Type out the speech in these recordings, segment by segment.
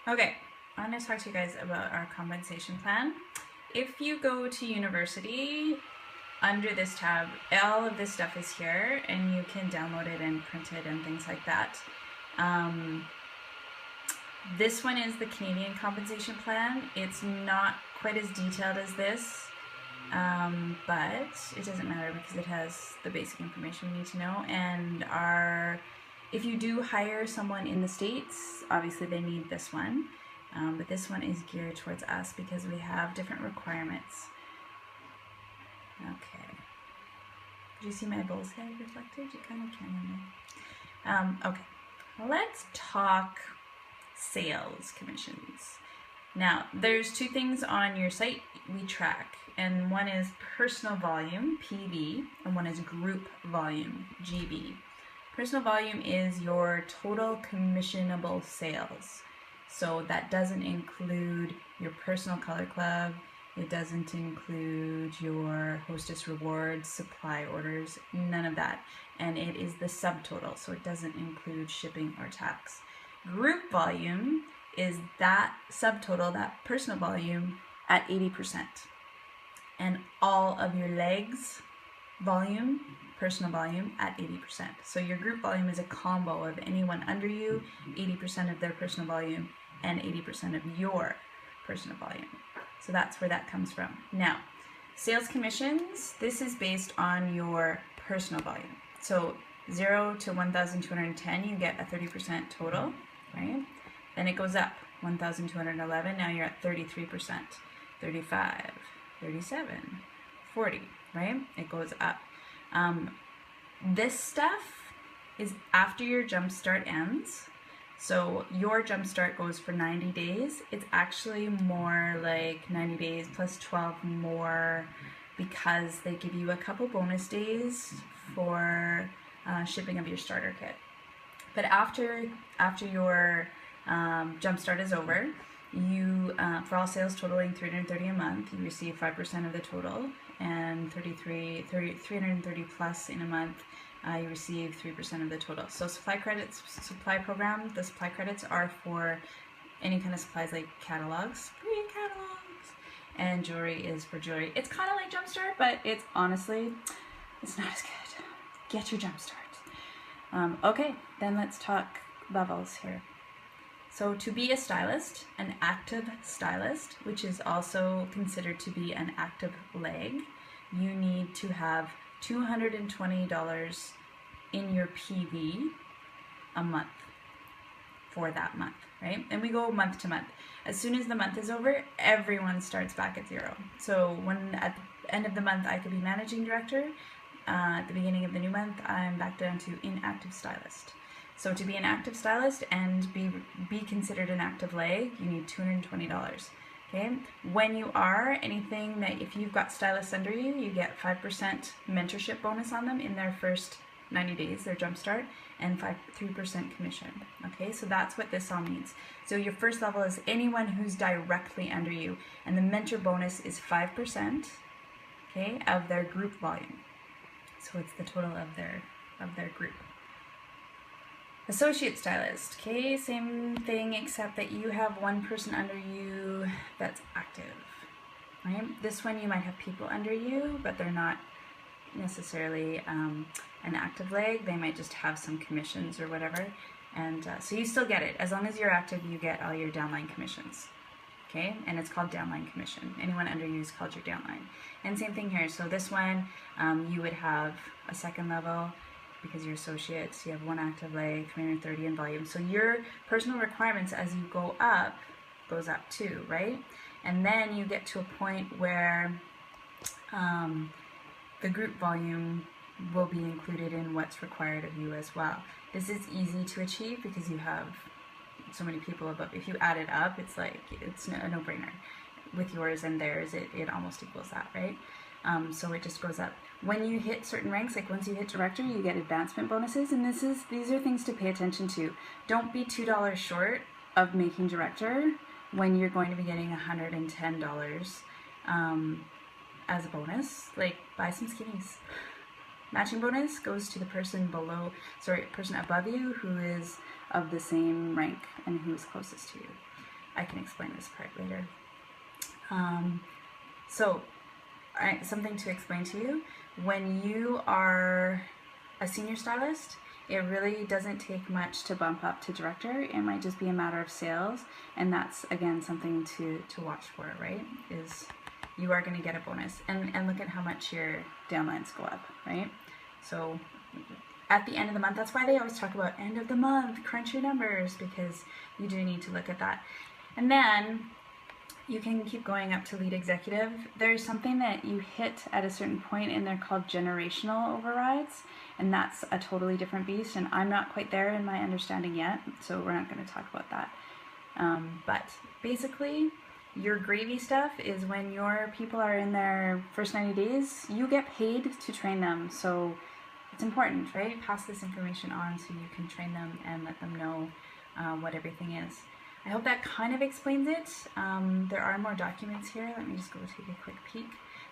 Okay, I'm going to talk to you guys about our compensation plan. If you go to university, under this tab, all of this stuff is here, and you can download it and print it and things like that. This one is the Canadian compensation plan. It's not quite as detailed as this, but it doesn't matter because it has the basic information we need to know. And if you do hire someone in the States, obviously they need this one, but this one is geared towards us because we have different requirements. Okay. Did you see my bull's head reflected? You kind of can in there. Okay. Let's talk sales commissions. Now, there's two things on your site we track, and one is personal volume, PV, and one is group volume, GB. Personal volume is your total commissionable sales. So that doesn't include your personal color club, it doesn't include your hostess rewards, supply orders, none of that. And it is the subtotal, so it doesn't include shipping or tax. Group volume is that subtotal, that personal volume, at 80%. And all of your legs volume, personal volume, at 80%. So your group volume is a combo of anyone under you, 80% of their personal volume, and 80% of your personal volume. So that's where that comes from. Now, sales commissions, this is based on your personal volume. So 0 to 1,210, you get a 30% total, right? Then it goes up, 1,211, now you're at 33%, 35, 37, 40, right? It goes up. This stuff is after your jumpstart ends. So your jumpstart goes for 90 days. It's actually more like 90 days plus 12 more because they give you a couple bonus days for shipping of your starter kit. But after your jumpstart is over, you for all sales totaling $330 a month, you receive 5% of the total, and 330 plus in a month, you receive 3% of the total. So supply credits, supply program, the supply credits are for any kind of supplies like catalogs, free catalogs, and jewelry is for jewelry. It's kind of like Jumpstart, but it's honestly, it's not as good. Get your Jumpstart. Okay, then let's talk levels here. So to be a stylist, an active stylist, which is also considered to be an active leg, you need to have $220 in your PV a month for that month, right? And we go month to month. As soon as the month is over, everyone starts back at 0. So when at the end of the month I could be managing director, at the beginning of the new month I'm back down to inactive stylist. So to be an active stylist and be considered an active leg, you need $220. Okay? When you are, anything that if you've got stylists under you, you get 5% mentorship bonus on them in their first 90 days, their jumpstart, and 3% commission. Okay, so that's what this all means. So your first level is anyone who's directly under you, and the mentor bonus is 5%, okay, of their group volume. So it's the total of their group. Associate stylist, okay, same thing except that you have one person under you that's active, right? This one you might have people under you, but they're not necessarily an active leg. They might just have some commissions or whatever, and so you still get it. As long as you're active, you get all your downline commissions, okay? And it's called downline commission. Anyone under you is called your downline. And same thing here. So this one, you would have a second level, because you're associates, you have one active leg, 330 in volume. So your personal requirements as you go up, goes up too, right? And then you get to a point where the group volume will be included in what's required of you as well. This is easy to achieve because you have so many people above. If you add it up, it's like, it's a no-brainer. With yours and theirs, it almost equals that, right? So it just goes up. When you hit certain ranks, like once you hit director, you get advancement bonuses, and these are things to pay attention to. Don't be $2 short of making director when you're going to be getting $110 as a bonus. Like, buy some skinnies. Matching bonus goes to the person above you who is of the same rank and who is closest to you. I can explain this part later. Something to explain to you. When you are a senior stylist, it really doesn't take much to bump up to director. It might just be a matter of sales, and that's, again, something to watch for, right? Is you are going to get a bonus. And look at how much your downlines go up, right? So at the end of the month, that's why they always talk about end of the month, crunch your numbers, because you do need to look at that. And then you can keep going up to lead executive. There's something that you hit at a certain point, and they're called generational overrides, and that's a totally different beast, and I'm not quite there in my understanding yet, so we're not going to talk about that. But basically, your gravy stuff is when your people are in their first 90 days, you get paid to train them, so it's important, right? Pass this information on so you can train them and let them know what everything is. I hope that kind of explains it. There are more documents here. Let me just go take a quick peek.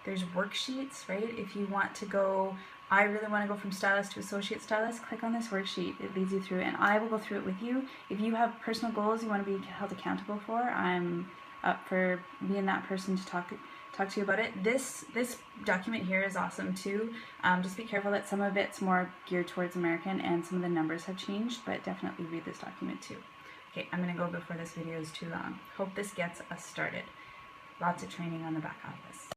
There's worksheets, right? If you want to go, I really want to go from stylist to associate stylist, click on this worksheet. It leads you through, and I will go through it with you. If you have personal goals you want to be held accountable for, I'm up for being that person to talk to you about it. This document here is awesome too. Just be careful that some of it's more geared towards American and some of the numbers have changed, but definitely read this document too. Okay, I'm going to go before this video is too long. Hope this gets us started. Lots of training on the back office.